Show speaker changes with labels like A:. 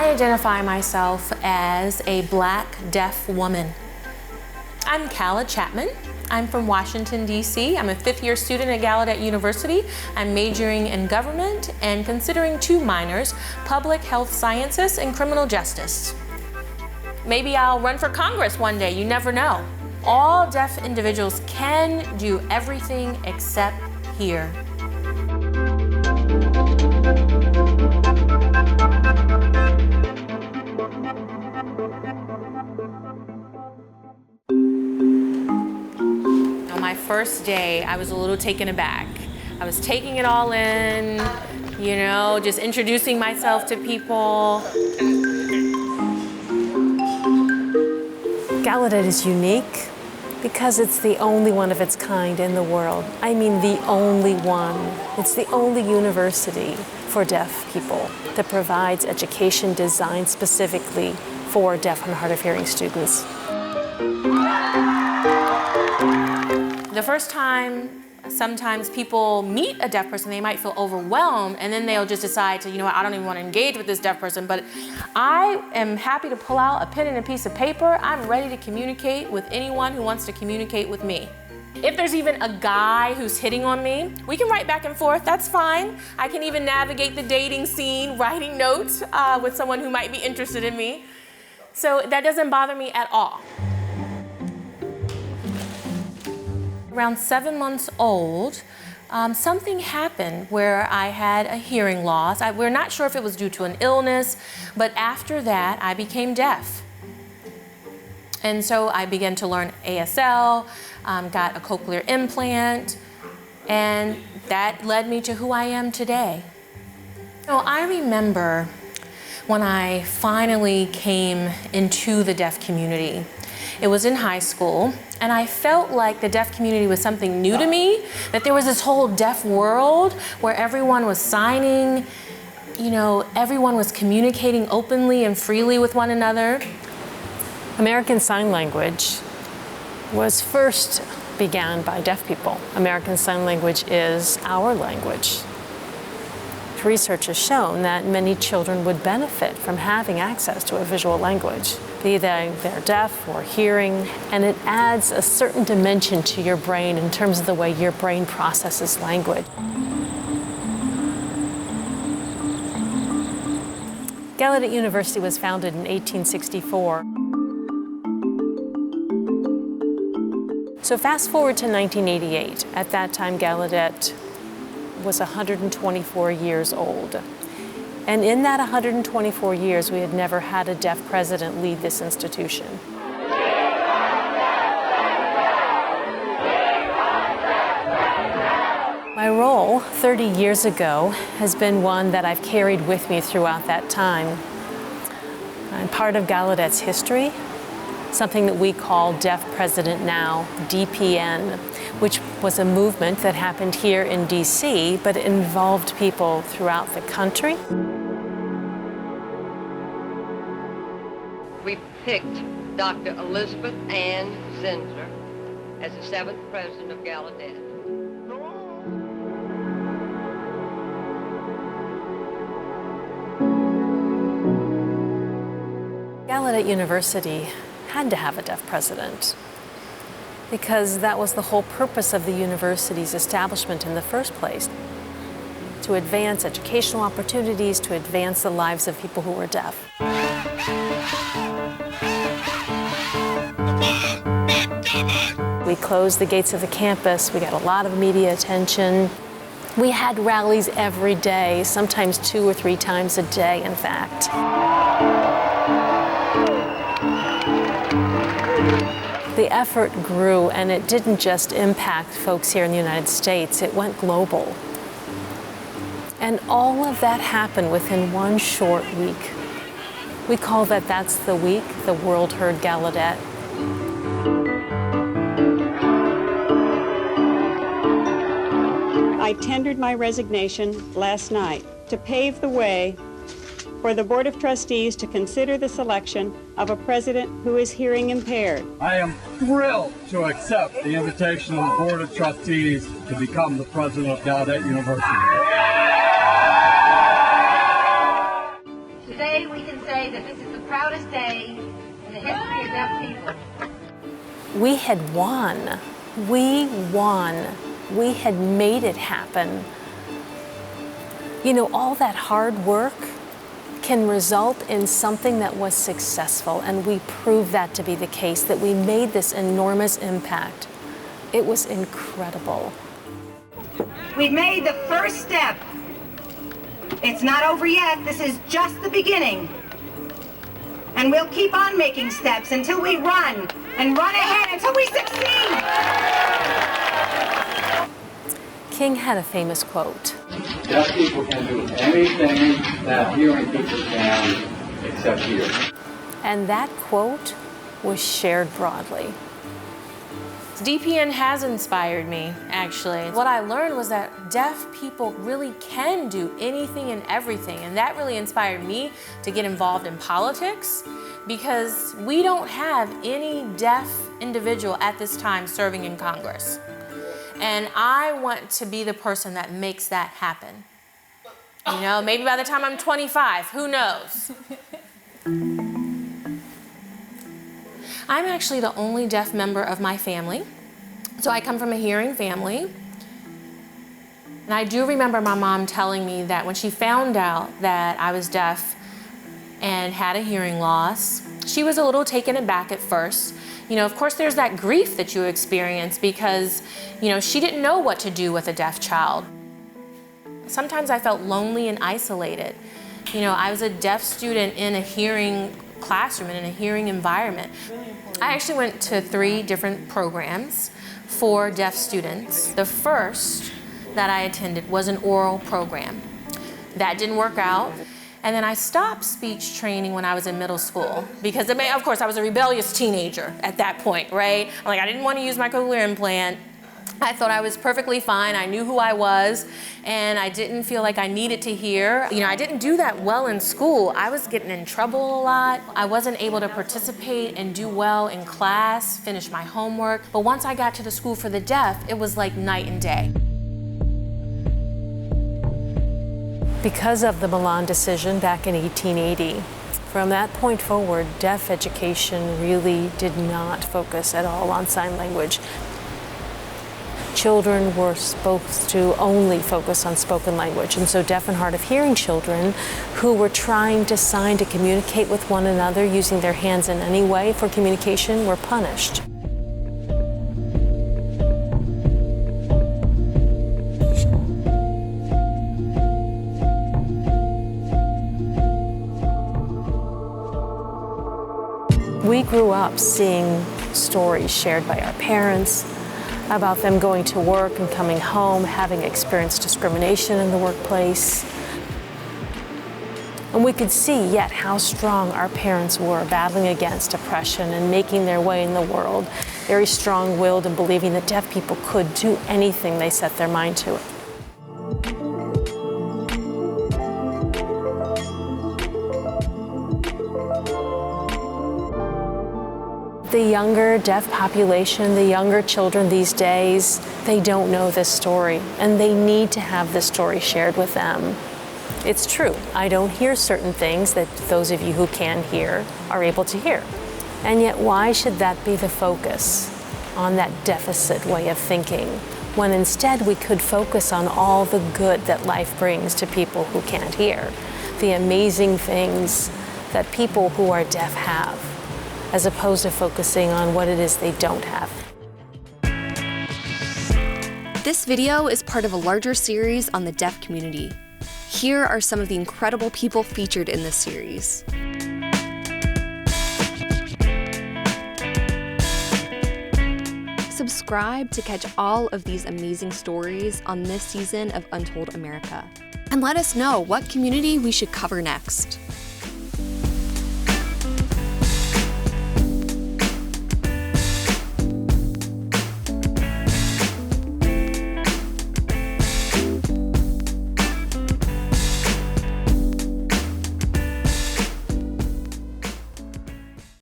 A: I identify myself as a Black deaf woman. I'm Calla Chapman. I'm from Washington, D.C. I'm a fifth-year student at Gallaudet University. I'm majoring in government and considering two minors, public health sciences and criminal justice. Maybe I'll run for Congress one day, you never know. All deaf individuals can do everything except hear. On my first day, I was a little taken aback. I was taking it all in, you know, just introducing myself to people.
B: Gallaudet is unique because it's the only one of its kind in the world. I mean, the only one. It's the only university for deaf people that provides education designed specifically for deaf and hard of hearing students.
A: The first time, sometimes people meet a deaf person, they might feel overwhelmed, and then they'll just decide to, you know what, I don't even want to engage with this deaf person, but I am happy to pull out a pen and a piece of paper. I'm ready to communicate with anyone who wants to communicate with me. If there's even a guy who's hitting on me, we can write back and forth, that's fine. I can even navigate the dating scene, writing notes with someone who might be interested in me. So that doesn't bother me at all. Around 7 months old, something happened where I had a hearing loss. We're not sure if it was due to an illness, but after that, I became deaf. And so I began to learn ASL, got a cochlear implant, and that led me to who I am today. So I remember when I finally came into the deaf community. It was in high school, and I felt like the deaf community was something new to me, that there was this whole deaf world where everyone was signing, you know, everyone was communicating openly and freely with one another.
B: American Sign Language was first began by deaf people. American Sign Language is our language. Research has shown that many children would benefit from having access to a visual language, be they're deaf or hearing, and it adds a certain dimension to your brain in terms of the way your brain processes language. Gallaudet University was founded in 1864. So fast forward to 1988. At that time, Gallaudet was 124 years old. And in that 124 years, we had never had a deaf president lead this institution. My role 30 years ago has been one that I've carried with me throughout that time. I'm part of Gallaudet's history, something that we call Deaf President Now, DPN, which was a movement that happened here in DC, but it involved people throughout the country.
C: We picked Dr. Elizabeth Ann Zinsser as the 7th president of Gallaudet.
B: Gallaudet University had to have a deaf president because that was the whole purpose of the university's establishment in the first place, to advance educational opportunities, to advance the lives of people who were deaf. We closed the gates of the campus. We got a lot of media attention. We had rallies every day, sometimes 2 or 3 times a day, in fact. The effort grew, and it didn't just impact folks here in the United States, it went global. And all of that happened within one short week. We call that's the week the world heard Gallaudet.
D: I tendered my resignation last night to pave the way for the Board of Trustees to consider the selection of a president who is hearing impaired.
E: I am thrilled to accept the invitation of the Board of Trustees to become the president of Gallaudet University.
F: Today we can say that this is the proudest day in the history of deaf people.
B: We had won. We won. We had made it happen. You know, all that hard work can result in something that was successful, and we proved that to be the case, that we made this enormous impact. It was incredible.
F: We've made the first step. It's not over yet. This is just the beginning. And we'll keep on making steps until we run and run ahead until we succeed.
B: King had a famous quote.
E: Deaf people can do anything that hearing people can except hear.
B: And that quote was shared broadly.
A: DPN has inspired me, actually. What I learned was that deaf people really can do anything and everything, and that really inspired me to get involved in politics, because we don't have any deaf individual at this time serving in Congress. And I want to be the person that makes that happen. You know, maybe by the time I'm 25, who knows? I'm actually the only deaf member of my family. So I come from a hearing family. And I do remember my mom telling me that when she found out that I was deaf and had a hearing loss, she was a little taken aback at first. You know, of course, there's that grief that you experience because, you know, she didn't know what to do with a deaf child. Sometimes I felt lonely and isolated. You know, I was a deaf student in a hearing classroom and in a hearing environment. I actually went to 3 different programs for deaf students. The first that I attended was an oral program. That didn't work out. And then I stopped speech training when I was in middle school because, of course, I was a rebellious teenager at that point, right? Like, I didn't want to use my cochlear implant. I thought I was perfectly fine. I knew who I was, and I didn't feel like I needed to hear. You know, I didn't do that well in school. I was getting in trouble a lot. I wasn't able to participate and do well in class, finish my homework. But once I got to the school for the deaf, it was like night and day.
B: Because of the Milan decision back in 1880, from that point forward, deaf education really did not focus at all on sign language. Children were supposed to only focus on spoken language, and so deaf and hard of hearing children who were trying to sign to communicate with one another using their hands in any way for communication were punished. We grew up seeing stories shared by our parents about them going to work and coming home, having experienced discrimination in the workplace. And we could see yet how strong our parents were battling against oppression and making their way in the world, very strong-willed and believing that deaf people could do anything they set their mind to. The younger deaf population, the younger children these days, they don't know this story, and they need to have this story shared with them. It's true, I don't hear certain things that those of you who can hear are able to hear. And yet, why should that be the focus on that deficit way of thinking, when instead we could focus on all the good that life brings to people who can't hear, the amazing things that people who are deaf have, as opposed to focusing on what it is they don't have.
G: This video is part of a larger series on the deaf community. Here are some of the incredible people featured in this series. Subscribe to catch all of these amazing stories on this season of Untold America. And let us know what community we should cover next.